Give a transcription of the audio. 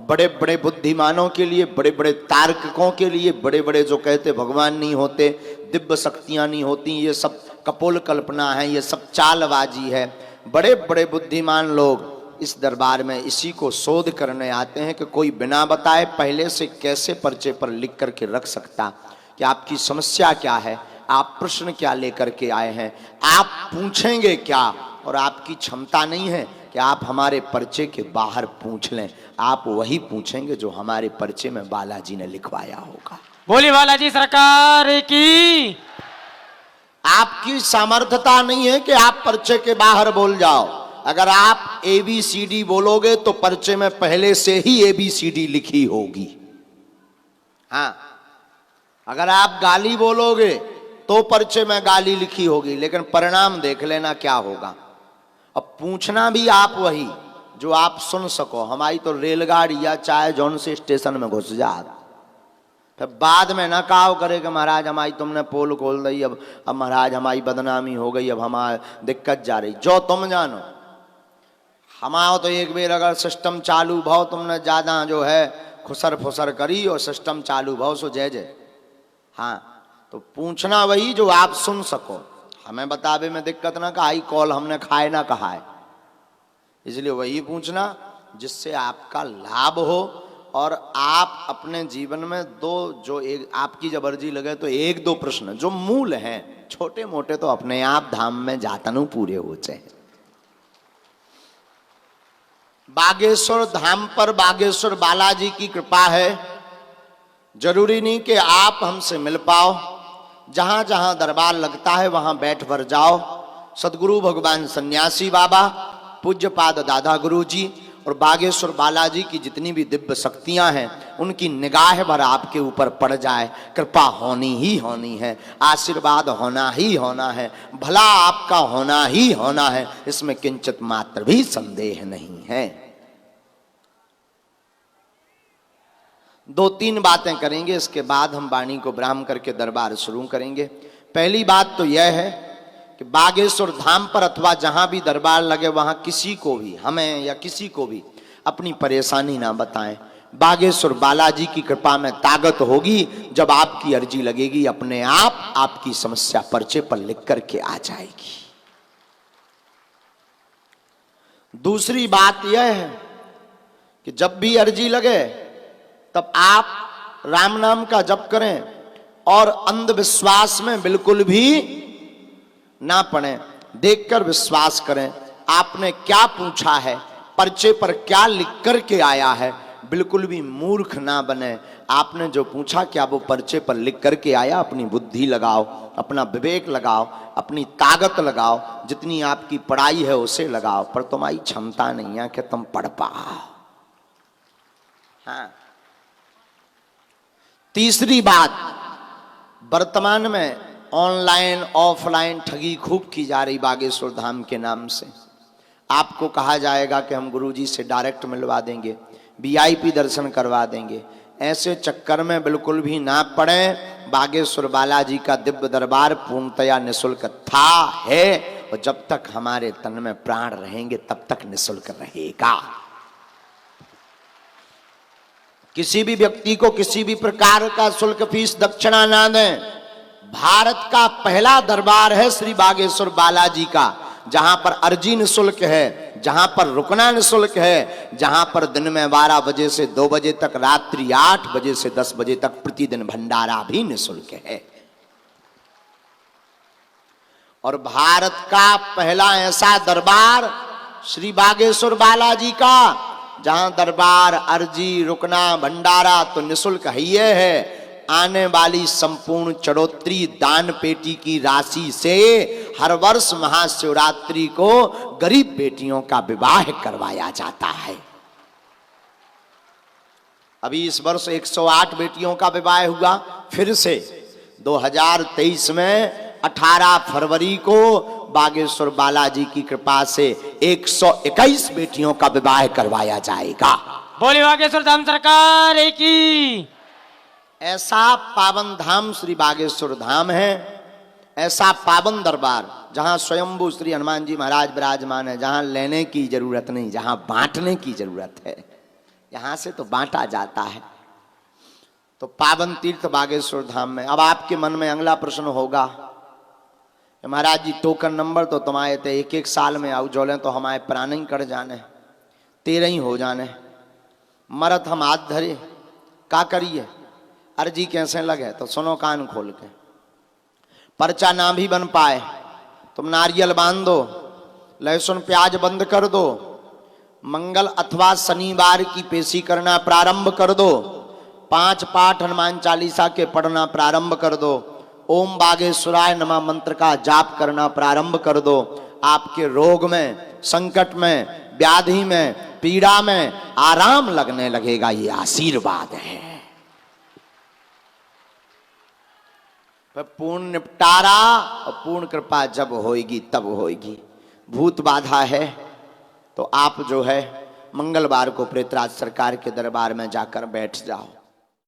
बड़े बड़े बुद्धिमानों के लिए, बड़े बड़े तार्किकों के लिए, बड़े बड़े जो कहते भगवान नहीं होते, दिव्य शक्तियां नहीं होती, ये सब कपोल कल्पना है, ये सब चालबाजी है। बड़े बड़े बुद्धिमान लोग इस दरबार में इसी को शोध करने आते हैं कि कोई बिना बताए पहले से कैसे पर्चे पर लिख करके रख सकता कि आपकी समस्या क्या है, आप प्रश्न क्या लेकर के आए हैं, आप पूछेंगे क्या, और आपकी क्षमता नहीं है कि आप हमारे पर्चे के बाहर पूछ लें, आप वही पूछेंगे जो हमारे पर्चे में बालाजी ने लिखवाया होगा। बोली बालाजी सरकार की। आपकी सामर्थ्यता नहीं है कि आप पर्चे के बाहर बोल जाओ। अगर आप ABCD बोलोगे तो पर्चे में पहले से ही ABCD लिखी होगी। हाँ, अगर आप गाली बोलोगे तो पर्चे में गाली लिखी होगी, लेकिन परिणाम देख लेना क्या होगा। अब पूछना भी आप वही जो आप सुन सको। हमारी तो रेलगाड़ी या चाहे जौन से स्टेशन में घुस जा, फिर बाद में ना कहो करे कि महाराज हमारी तुमने पोल खोल दी, अब महाराज हमारी बदनामी हो गई, अब हमारी दिक्कत जा रही। जो तुम जानो, हमारा तो एक बेर अगर सिस्टम चालू भाव, तुमने ज़्यादा जो है खुसर फुसर करी और सिस्टम चालू भाव सो जय जय। हाँ, तो पूछना वही जो आप सुन सको। हमें बतावे में दिक्कत ना, कहा कॉल हमने खाए ना कहा है, इसलिए वही पूछना जिससे आपका लाभ हो और आप अपने जीवन में दो जो एक आपकी जब अर्जी लगे तो एक दो प्रश्न जो मूल हैं, छोटे मोटे तो अपने आप धाम में जातनु पूरे हो जाए। बागेश्वर धाम पर बागेश्वर बालाजी की कृपा है। जरूरी नहीं कि आप हमसे मिल पाओ, जहां जहां दरबार लगता है वहां बैठ कर जाओ। सदगुरु भगवान सन्यासी बाबा, पूज्यपाद दादा गुरु जी और बागेश्वर बालाजी की जितनी भी दिव्य शक्तियां हैं उनकी निगाह भर आपके ऊपर पड़ जाए। कृपा होनी ही होनी है, आशीर्वाद होना ही होना है, भला आपका होना ही होना है, इसमें किंचित मात्र भी संदेह नहीं है। दो तीन बातें करेंगे, इसके बाद हम वाणी को विराम करके दरबार शुरू करेंगे। पहली बात तो यह है कि बागेश्वर धाम पर अथवा जहां भी दरबार लगे वहां किसी को भी, हमें या किसी को भी अपनी परेशानी ना बताएं। बागेश्वर बालाजी की कृपा में ताकत होगी, जब आपकी अर्जी लगेगी अपने आप आपकी समस्या पर्चे पर लिख करके आ जाएगी। दूसरी बात यह है कि जब भी अर्जी लगे तब आप राम नाम का जप करें और अंधविश्वास में बिल्कुल भी ना पड़े। देखकर विश्वास करें। आपने क्या पूछा है, पर्चे पर क्या लिख करके आया है, बिल्कुल भी मूर्ख ना बने। आपने जो पूछा क्या वो पर्चे पर लिख करके आया, अपनी बुद्धि लगाओ, अपना विवेक लगाओ, अपनी ताकत लगाओ, जितनी आपकी पढ़ाई है उसे लगाओ, पर तुम्हारी क्षमता नहीं है कि तुम पढ़ पाओ। हाँ, तीसरी बात, वर्तमान में ऑनलाइन ऑफलाइन ठगी खूब की जा रही बागेश्वर धाम के नाम से। आपको कहा जाएगा कि हम गुरुजी से डायरेक्ट मिलवा देंगे, VIP दर्शन करवा देंगे। ऐसे चक्कर में बिल्कुल भी ना पड़े। बागेश्वर बालाजी का दिव्य दरबार पूर्णतया निःशुल्क था, है, और जब तक हमारे तन में प्राण रहेंगे तब तक निःशुल्क रहेगा। किसी भी व्यक्ति को किसी भी प्रकार का शुल्क फीस दक्षिणा ना दें। भारत का पहला दरबार है श्री बागेश्वर बालाजी का, जहां पर अर्जी निःशुल्क है, जहां पर रुकना निःशुल्क है, जहां पर दिन में 12 बजे से 2 बजे तक, रात्रि 8 बजे से 10 बजे तक प्रतिदिन भंडारा भी निःशुल्क है। और भारत का पहला ऐसा दरबार श्री बागेश्वर बालाजी का, जहां दरबार, अर्जी, रुकना, भंडारा तो निःशुल्क ही है। आने वाली संपूर्ण चढ़ोतरी दान पेटी की राशि से हर वर्ष महाशिवरात्रि को गरीब बेटियों का विवाह करवाया जाता है। अभी इस वर्ष 108 बेटियों का विवाह हुआ। फिर से 2023 में 18 फरवरी को बागेश्वर बालाजी की कृपा से 121 बेटियों का विवाह करवाया जाएगा। बोले बागेश्वर धाम सरकार की। ऐसा पावन धाम श्री बागेश्वर धाम है, ऐसा पावन दरबार जहां स्वयंभू श्री हनुमान जी महाराज विराजमान है, जहां लेने की जरूरत नहीं, जहां बांटने की जरूरत है। यहां से तो बांटा जाता है। तो पावन तीर्थ बागेश्वर धाम में अब आपके मन में अगला प्रश्न होगा, महाराज जी टोकन नंबर तो तुम्हारे थे, एक एक साल में आओ जोले तो हमारे प्राण ही कट जाने, 13 ही हो जाने, मरत हम हाथ धरे का करिए, अर्जी कैसे लगे? तो सुनो कान खोल के, पर्चा ना भी बन पाए तुम नारियल बांध दो, लहसुन प्याज बंद कर दो, मंगल अथवा शनिवार की पेशी करना प्रारंभ कर दो, 5 पाठ हनुमान चालीसा के पढ़ना प्रारंभ कर दो, ओम बागेश्वराय नमः मंत्र का जाप करना प्रारंभ कर दो। आपके रोग में, संकट में, व्याधि में, पीड़ा में आराम लगने लगेगा। ये आशीर्वाद है। पर पूर्ण निपटारा और पूर्ण कृपा जब होएगी तब होएगी। भूत बाधा है तो आप जो है मंगलवार को प्रेतराज सरकार के दरबार में जाकर बैठ जाओ।